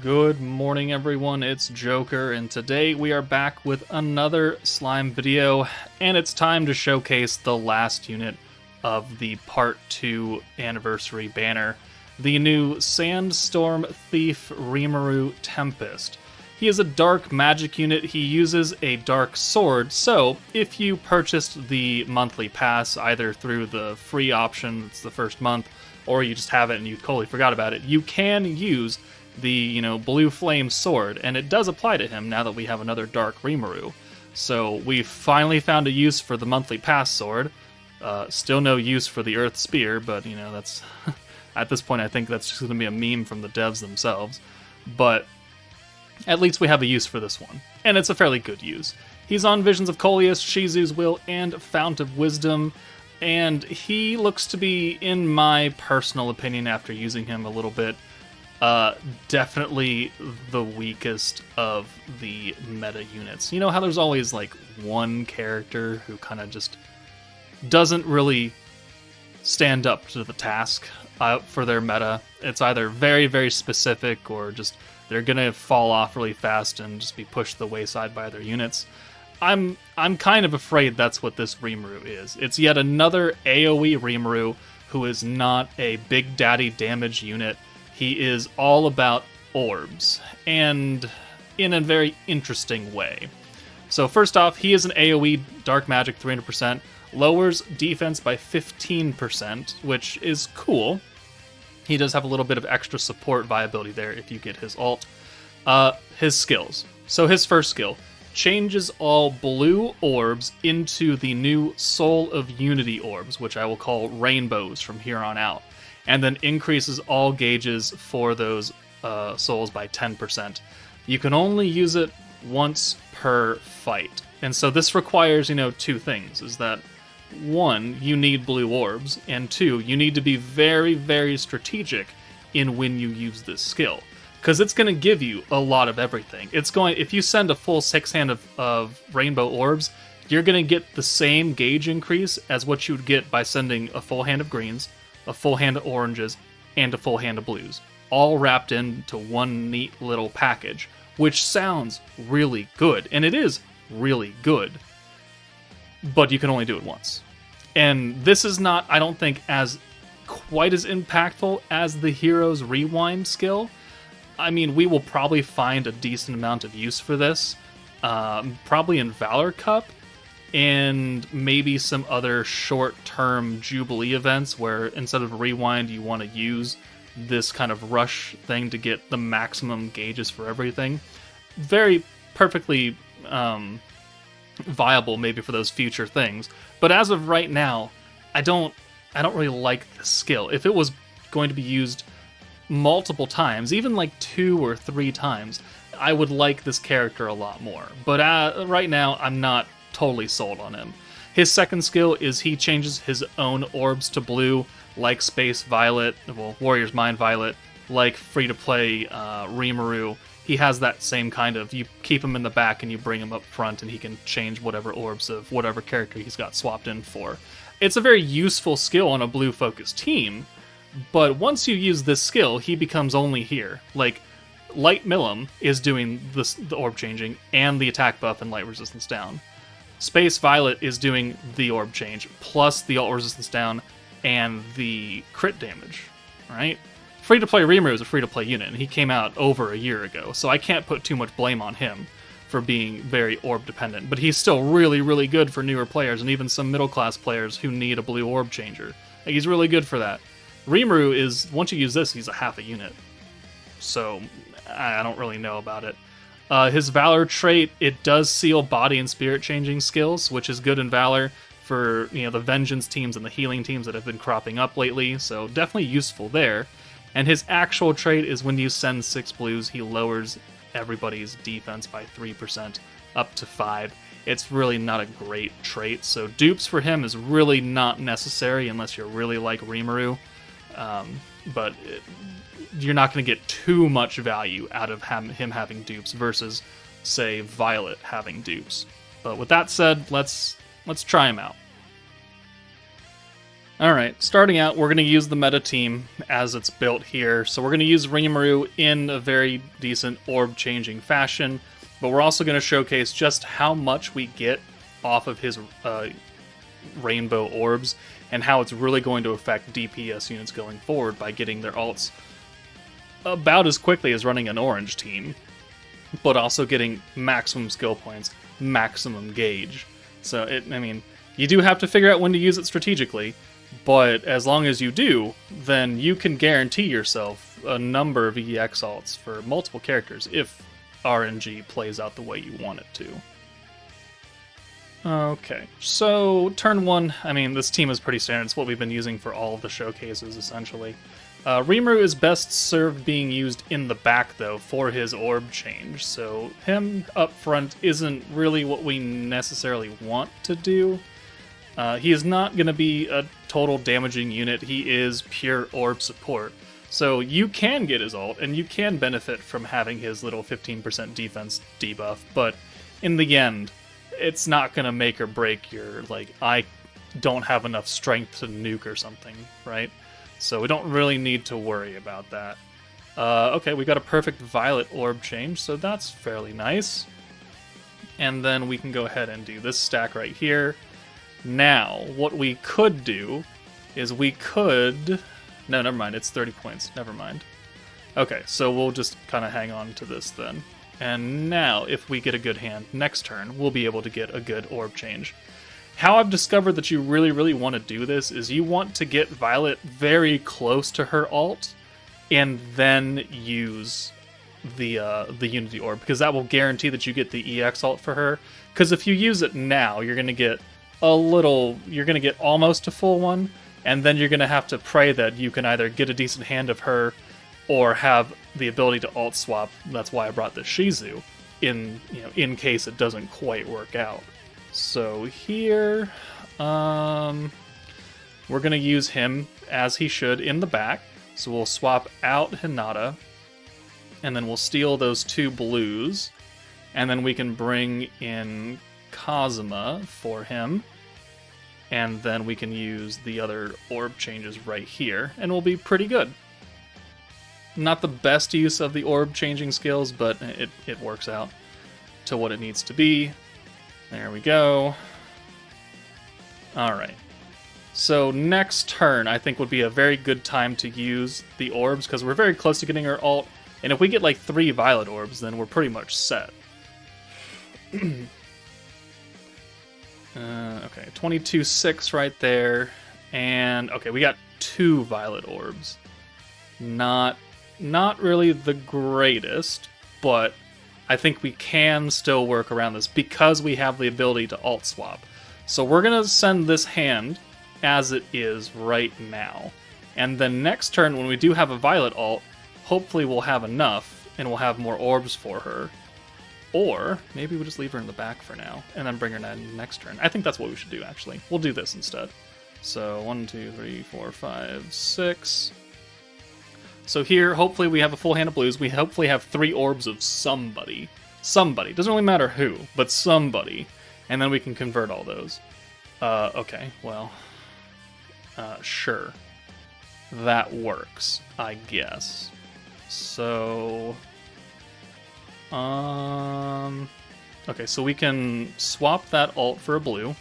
Good morning, everyone. It's Joker, and today we are back with another slime video, and it's time to showcase the last unit of the Part 2 anniversary banner, the new Sandstorm Thief Rimuru Tempest. He is a dark magic unit. He uses a dark sword, so if you purchased the monthly pass, either through the free option, it's the first month, or you just have it and you totally forgot about it, you can use the, blue flame sword, and it does apply to him now that we have another dark Rimuru. So we finally found a use for the monthly pass sword. Still no use for the earth spear, but that's at this point I think that's just going to be a meme from the devs themselves. But at least we have a use for this one, and it's a fairly good use. He's on Visions of Coleus, Shizu's Will, and Fount of Wisdom, and he looks to be, in my personal opinion after using him a little bit, definitely the weakest of the meta units. You know how there's always like one character who kind of just doesn't really stand up to the task for their meta. It's either very, very specific or just they're gonna fall off really fast and just be pushed to the wayside by other units. I'm kind of afraid that's what this Rimuru is. It's yet another AoE Rimuru who is not a big daddy damage unit. He is all about orbs, and in a very interesting way. So first off, he is an AoE dark magic 300%, lowers defense by 15%, which is cool. He does have a little bit of extra support viability there if you get his ult. His skills. So his first skill changes all blue orbs into the new Soul of Unity orbs, which I will call rainbows from here on out, and then increases all gauges for those souls by 10%. You can only use it once per fight. And so this requires, two things, is that one, you need blue orbs, and two, you need to be very, very strategic in when you use this skill, because it's going to give you a lot of everything. If you send a full 6 hand of rainbow orbs, you're going to get the same gauge increase as what you would get by sending a full hand of greens, a full hand of oranges, and a full hand of blues, all wrapped into one neat little package, which sounds really good, and it is really good, but you can only do it once. And this is not, I don't think, quite as impactful as the Hero's Rewind skill. I mean, we will probably find a decent amount of use for this, probably in Valor Cup, and maybe some other short-term Jubilee events where instead of Rewind, you want to use this kind of rush thing to get the maximum gauges for everything. Very perfectly viable maybe for those future things. But as of right now, I don't really like this skill. If it was going to be used multiple times, even like 2 or 3 times, I would like this character a lot more. But right now, I'm not totally sold on him. His second skill is he changes his own orbs to blue, like Space Violet, Warrior's Mind Violet, like free-to-play Rimuru. He has that same kind of, you keep him in the back and you bring him up front and he can change whatever orbs of whatever character he's got swapped in for. It's a very useful skill on a blue-focused team, but once you use this skill, he becomes only here. Like, Light Millum is doing the orb changing and the attack buff and light resistance down. Space Violet is doing the orb change, plus the ult resistance down and the crit damage, right? Free-to-play Rimuru is a free-to-play unit, and he came out over a year ago, so I can't put too much blame on him for being very orb-dependent, but he's still really, really good for newer players, and even some middle-class players who need a blue orb changer. Like, he's really good for that. Rimuru is, once you use this, he's a half a unit, so I don't really know about it. His Valor trait, it does seal body and spirit changing skills, which is good in Valor for the Vengeance teams and the healing teams that have been cropping up lately, so definitely useful there. And his actual trait is when you send 6 blues, he lowers everybody's defense by 3% up to 5. It's really not a great trait, so dupes for him is really not necessary unless you're really like Rimuru, but you're not going to get too much value out of him having dupes versus, say, Violet having dupes. But with that said, let's try him out. Alright, starting out, we're going to use the meta team as it's built here. So we're going to use Rimuru in a very decent orb-changing fashion, but we're also going to showcase just how much we get off of his rainbow orbs, and how it's really going to affect DPS units going forward by getting their alts about as quickly as running an orange team, but also getting maximum skill points, maximum gauge. So, you do have to figure out when to use it strategically, but as long as you do, then you can guarantee yourself a number of EX alts for multiple characters if RNG plays out the way you want it to. Okay, so turn one, this team is pretty standard. It's what we've been using for all of the showcases, essentially. Rimuru is best served being used in the back, though, for his orb change. So him up front isn't really what we necessarily want to do. He is not going to be a total damaging unit. He is pure orb support. So you can get his ult, and you can benefit from having his little 15% defense debuff, but in the end, it's not going to make or break your, I don't have enough strength to nuke or something, right? So we don't really need to worry about that. Okay, we got a perfect violet orb change, so that's fairly nice. And then we can go ahead and do this stack right here. Now, what we could do is we could... No, never mind, it's 30 points, never mind. Okay, so we'll just kind of hang on to this then. And now, if we get a good hand next turn, we'll be able to get a good orb change. How I've discovered that you really, really want to do this is you want to get Violet very close to her ult, and then use the Unity Orb, because that will guarantee that you get the EX ult for her. Because if you use it now, you're going to get almost a full one, and then you're going to have to pray that you can either get a decent hand of her or have the ability to alt swap. That's why I brought the Shizu in case it doesn't quite work out. So here, we're going to use him as he should in the back. So we'll swap out Hinata, and then we'll steal those 2 blues, and then we can bring in Kazuma for him, and then we can use the other orb changes right here, and we'll be pretty good. Not the best use of the orb changing skills, but it works out to what it needs to be. There we go. Alright. So next turn, I think, would be a very good time to use the orbs, because we're very close to getting our ult, and if we get 3 violet orbs, then we're pretty much set. Okay, 22-6 right there, and okay, we got 2 violet orbs. Not really the greatest, but I think we can still work around this because we have the ability to alt swap. So we're going to send this hand as it is right now. And then next turn, when we do have a violet alt, hopefully we'll have enough and we'll have more orbs for her. Or maybe we'll just leave her in the back for now and then bring her in next turn. I think that's what we should do, actually. We'll do this instead. So 1, 2, 3, 4, 5, 6... So here, hopefully we have a full hand of blues. We hopefully have 3 orbs of somebody. Somebody. Doesn't really matter who, but somebody. And then we can convert all those. Okay, well... sure. That works, I guess. So... Okay, so we can swap that ult for a blue.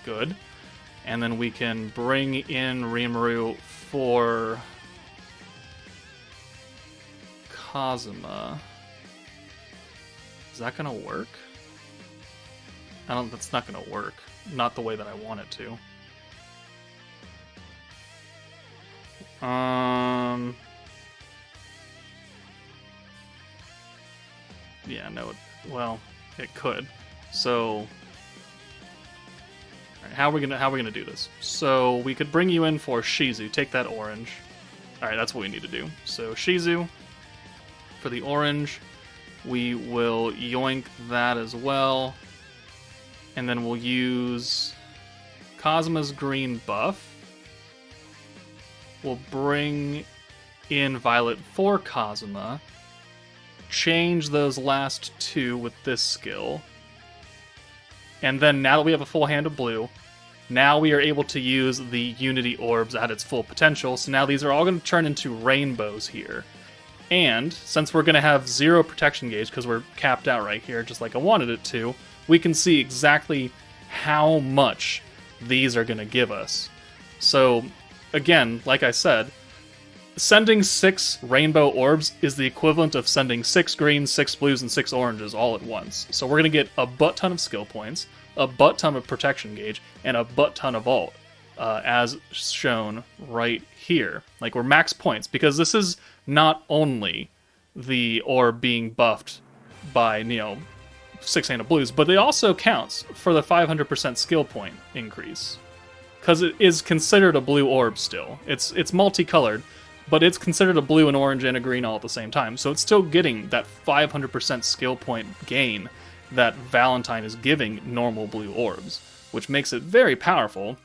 Good. And then we can bring in Rimuru for... Kazuma. Is that gonna work? That's not gonna work. Not the way that I want it to. Yeah, no, well, it could. So, alright, how are we gonna do this? So we could bring you in for Shizu, take that orange. Alright, that's what we need to do. So Shizu, for the orange, we will yoink that as well. And then we'll use Kazuma's green buff. We'll bring in Violet for Kazuma. Change those last 2 with this skill. And then now that we have a full hand of blue, Now we are able to use the Unity Orbs at its full potential, so now these are all going to turn into rainbows here. And since we're going to have 0 protection gauge, because we're capped out right here, just like I wanted it to, we can see exactly how much these are going to give us. So, again, like I said, sending 6 rainbow orbs is the equivalent of sending 6 greens, 6 blues, and 6 oranges all at once. So we're going to get a butt ton of skill points, a butt ton of protection gauge, and a butt ton of ult, as shown right here. Like, we're max points, because this is not only the orb being buffed by, 6-handed blues, but it also counts for the 500% skill point increase. Because it is considered a blue orb still. It's multicolored, but it's considered a blue and orange and a green all at the same time. So it's still getting that 500% skill point gain that Valentine is giving normal blue orbs, which makes it very powerful.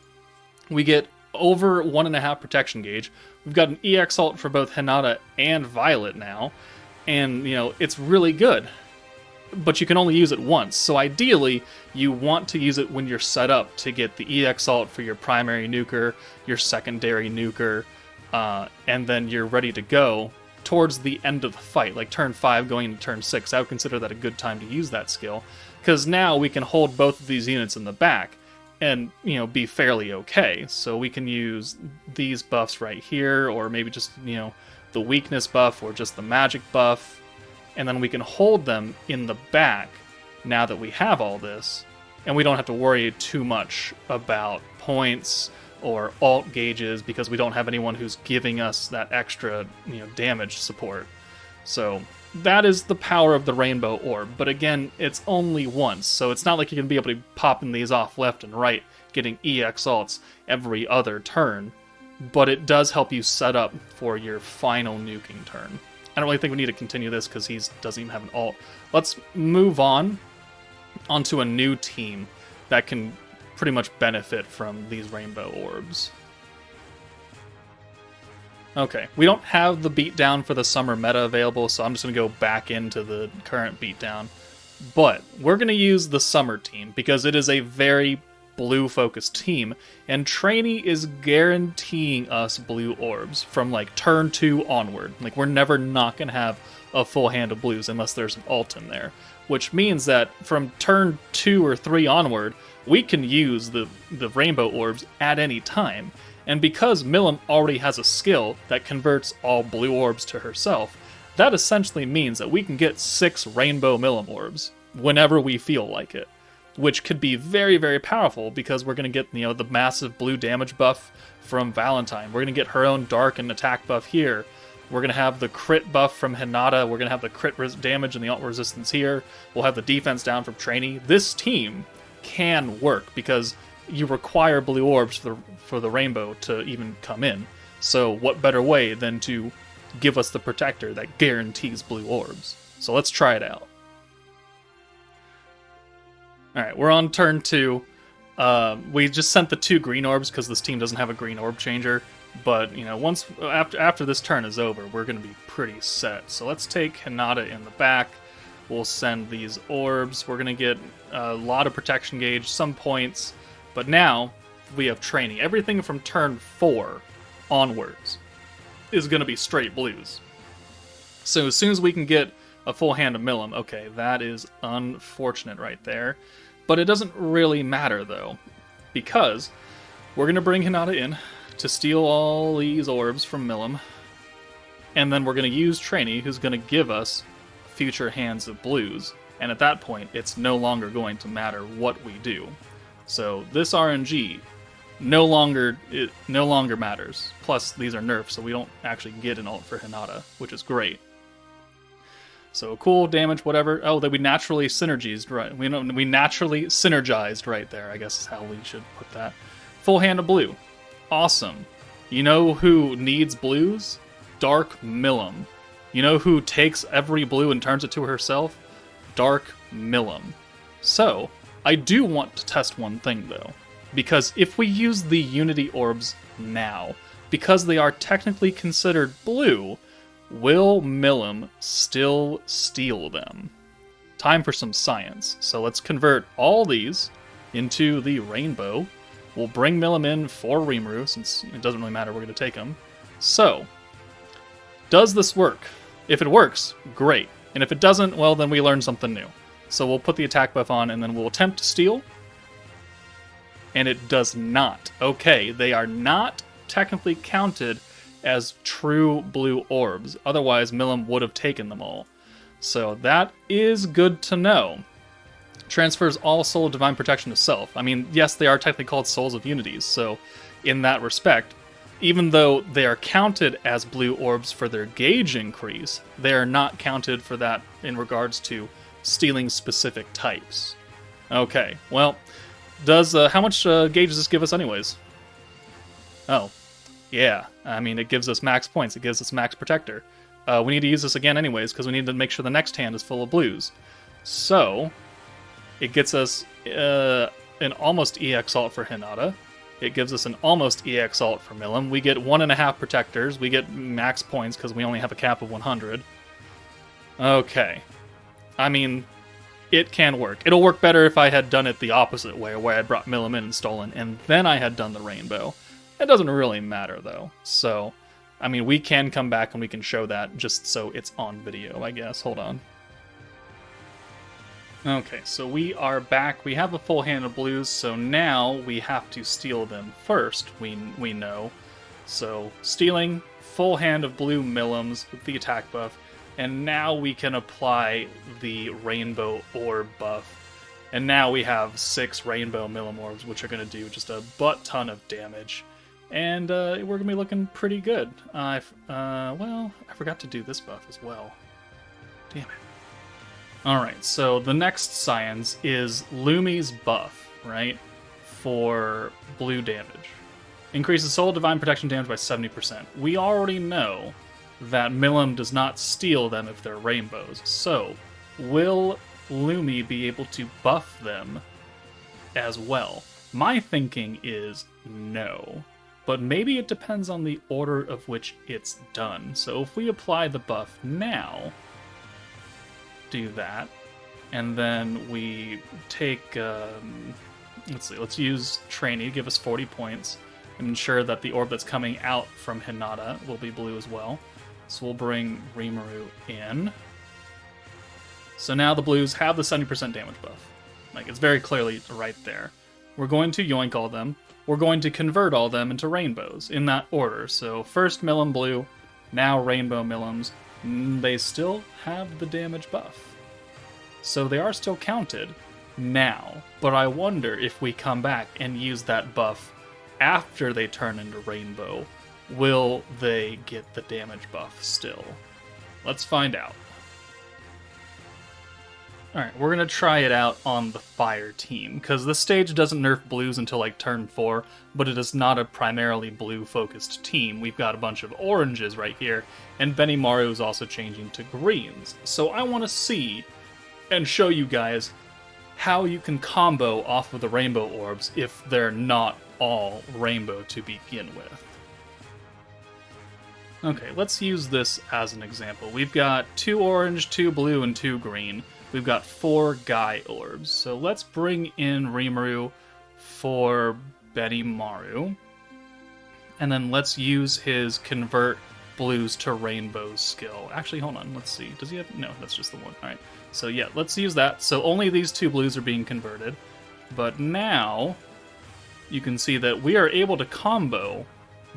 We get over 1.5 protection gauge. We've got an EX ult for both Hinata and Violet now, and, it's really good. But you can only use it once, so ideally, you want to use it when you're set up to get the EX ult for your primary nuker, your secondary nuker, and then you're ready to go towards the end of the fight, like turn 5 going into turn 6. I would consider that a good time to use that skill, because now we can hold both of these units in the back and, be fairly okay. So we can use these buffs right here, or maybe just, the weakness buff, or just the magic buff, and then we can hold them in the back now that we have all this, and we don't have to worry too much about points or alt gauges, because we don't have anyone who's giving us that extra, damage support. So that is the power of the Rainbow Orb, but again, it's only once, so it's not like you're going to be able to be popping these off left and right, getting EX ults every other turn, but it does help you set up for your final nuking turn. I don't really think we need to continue this because he doesn't even have an ult. Let's move onto a new team that can pretty much benefit from these rainbow orbs. Okay, we don't have the beatdown for the summer meta available, so I'm just going to go back into the current beatdown. But we're going to use the summer team because it is a very blue-focused team, and Trainee is guaranteeing us blue orbs from like turn 2 onward. Like, we're never not going to have a full hand of blues unless there's an ult in there, which means that from turn 2 or 3 onward, we can use the rainbow orbs at any time. And because Milim already has a skill that converts all blue orbs to herself, that essentially means that we can get 6 rainbow Milim orbs whenever we feel like it, which could be very, very powerful because we're going to get, the massive blue damage buff from Valentine. We're going to get her own dark and attack buff here. We're going to have the crit buff from Hinata. We're going to have the crit damage and the ult resistance here. We'll have the defense down from Trainee. This team can work because you require blue orbs for the rainbow to even come in. So what better way than to give us the protector that guarantees blue orbs? So let's try it out. Alright, we're on turn 2. We just sent the 2 green orbs because this team doesn't have a green orb changer. But, once after this turn is over, we're going to be pretty set. So let's take Hinata in the back. We'll send these orbs. We're going to get a lot of protection gauge, some points. But now we have Trainee. Everything from turn 4 onwards is going to be straight blues. So as soon as we can get a full hand of Milim, okay, that is unfortunate right there. But it doesn't really matter, though, because we're going to bring Hinata in to steal all these orbs from Milim, and then we're going to use Trainee, who's going to give us future hands of blues, and at that point, it's no longer going to matter what we do. So this RNG no longer matters. Plus, these are nerfs, so we don't actually get an ult for Hinata, which is great. So cool, damage, whatever. Oh, that we naturally synergized, right? We naturally synergized right there, I guess is how we should put that. Full hand of blue. Awesome. You know who needs blues? Dark Milim. You know who takes every blue and turns it to herself? Dark Milim. So, I do want to test one thing, though. Because if we use the Unity Orbs now, because they are technically considered blue, will Milim still steal them? Time for some science. So let's convert all these into the rainbow. We'll bring Milim in for Rimuru, since it doesn't really matter, we're going to take him. So, does this work? If it works, great. And if it doesn't, well, then we learn something new. So we'll put the attack buff on, and then we'll attempt to steal. And it does not. Okay, they are not technically counted as true blue orbs. Otherwise, Milim would have taken them all. So that is good to know. Transfers all Soul of Divine Protection to self. I mean, yes, they are technically called Souls of Unities, so in that respect, even though they are counted as blue orbs for their gauge increase, they are not counted for that in regards to stealing specific types. Okay, well, how much gauge does this give us anyways? Oh, yeah, I mean, it gives us max points, it gives us max protector. We need to use this again anyways, because we need to make sure the next hand is full of blues. So, it gets us an almost EX alt for Hinata. It gives us an almost EX alt for Milim. We get 1.5 protectors. We get max points because we only have a cap of 100. Okay. I mean, it can work. It'll work better if I had done it the opposite way, where I brought Milim in and stolen, and then I had done the rainbow. It doesn't really matter, though. So, I mean, we can come back and we can show that just so it's on video, I guess. Hold on. Okay, so we are back. We have a full hand of blues, so now we have to steal them first, we know. So, stealing, full hand of blue Milims with the attack buff, and now we can apply the rainbow orb buff. And now we have 6 rainbow Milim orbs, which are going to do just a butt ton of damage. And we're going to be looking pretty good. Well, I forgot to do this buff as well. Damn it. Alright, so the next science is Lumi's buff, right? For blue damage. Increases Soul Divine Protection damage by 70%. We already know that Milim does not steal them if they're rainbows. So, will Lumi be able to buff them as well? My thinking is no. But maybe it depends on the order of which it's done. So if we apply the buff now, do that, and then we take, let's use Trainee to give us 40 points, and ensure that the orb that's coming out from Hinata will be blue as well. So we'll bring Rimuru in. So now the blues have the 70% damage buff. Like, it's very clearly right there. We're going to yoink all them. We're going to convert all them into rainbows, in that order. So first Milim blue, now rainbow Milims. They still have the damage buff. So they are still counted now, but I wonder if we come back and use that buff after they turn into rainbow, will they get the damage buff still? Let's find out. Alright, we're going to try it out on the fire team, because this stage doesn't nerf blues until like turn 4, but it is not a primarily blue-focused team. We've got a bunch of oranges right here, and Benimaru is also changing to greens. So I want to see and show you guys how you can combo off of the rainbow orbs if they're not all rainbow to begin with. Okay, let's use this as an example. We've got 2 orange, 2 blue, and 2 green. We've got 4 Guy orbs. So let's bring in Rimuru for Benimaru. And then let's use his convert blues to rainbows skill. Actually, hold on, let's see. Does he have... No, that's just the one. Alright, so yeah, let's use that. So only these 2 blues are being converted. But now, you can see that we are able to combo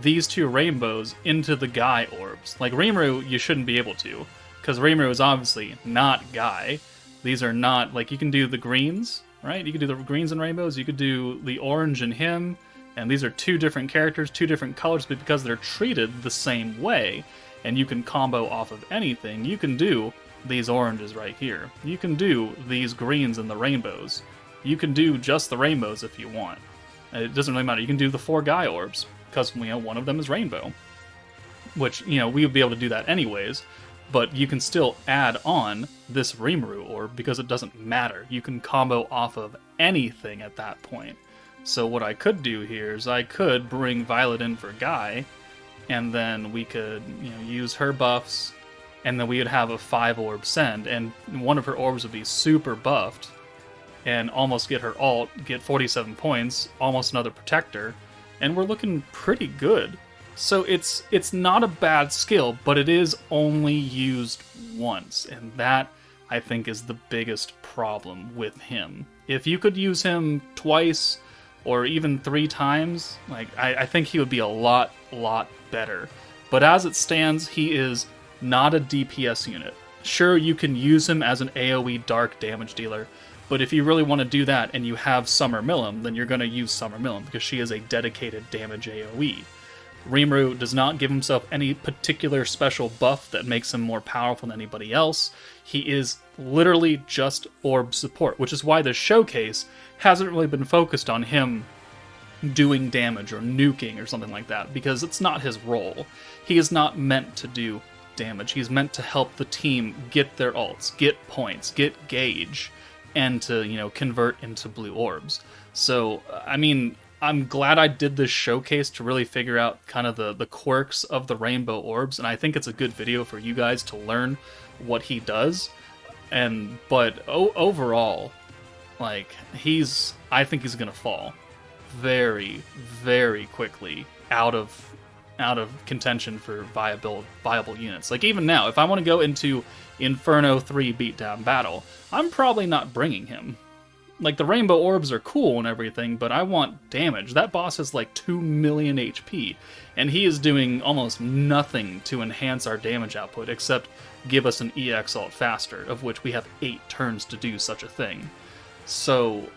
these 2 rainbows into the Guy orbs. Like Rimuru, you shouldn't be able to, because Rimuru is obviously not Guy. These are not, like, you can do the greens, right? You could do the greens and rainbows, you could do the orange and him, and these are 2 different characters, 2 different colors, but because they're treated the same way, and you can combo off of anything, you can do these oranges right here. You can do these greens and the rainbows. You can do just the rainbows if you want. It doesn't really matter. You can do the 4 Guy orbs, because, you know, one of them is rainbow. Which, you know, we would be able to do that anyways, but you can still add on this Rimuru orb because it doesn't matter. You can combo off of anything at that point. So what I could do here is I could bring Violet in for Guy, and then we could, you know, use her buffs, and then we would have a 5 orb send, and one of her orbs would be super buffed, and almost get her ult, get 47 points, almost another protector, and we're looking pretty good. So it's not a bad skill, but it is only used once, and that, I think, is the biggest problem with him. If you could use him twice or even 3 times, like I think he would be a lot better. But as it stands, he is not a DPS unit. Sure, you can use him as an AoE dark damage dealer, but if you really want to do that and you have Summer Millum, then you're going to use Summer Millum because she is a dedicated damage AoE. Rimuru does not give himself any particular special buff that makes him more powerful than anybody else. He is literally just orb support, which is why the showcase hasn't really been focused on him doing damage or nuking or something like that, because it's not his role. He is not meant to do damage. He's meant to help the team get their ults, get points, get gauge, and to, you know, convert into blue orbs. So, I mean, I'm glad I did this showcase to really figure out kind of the quirks of the rainbow orbs, and I think it's a good video for you guys to learn what he does. But overall, like, I think he's gonna fall very, very quickly out of contention for viable units. Like, even now, if I want to go into Inferno 3 beatdown battle, I'm probably not bringing him. Like, the rainbow orbs are cool and everything, but I want damage. That boss has like 2 million HP, and he is doing almost nothing to enhance our damage output except give us an EX ult faster, of which we have 8 turns to do such a thing. So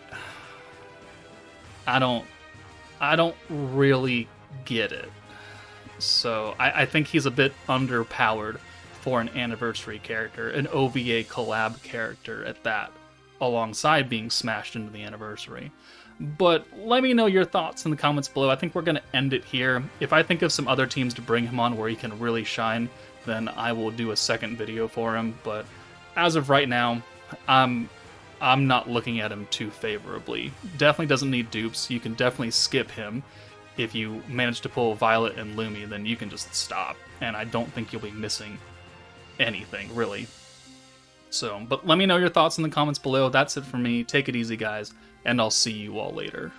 I don't really get it. So I think he's a bit underpowered for an anniversary character, an OVA collab character at that, alongside being smashed into the anniversary. But let me know your thoughts in the comments below. I think we're going to end it here. If I think of some other teams to bring him on where he can really shine, then I will do a second video for him. But as of right now, I'm not looking at him too favorably. Definitely doesn't need dupes. You can definitely skip him. If you manage to pull Violet and Lumi, then you can just stop. And I don't think you'll be missing anything, really. So, but let me know your thoughts in the comments below. That's it for me. Take it easy, guys, and I'll see you all later.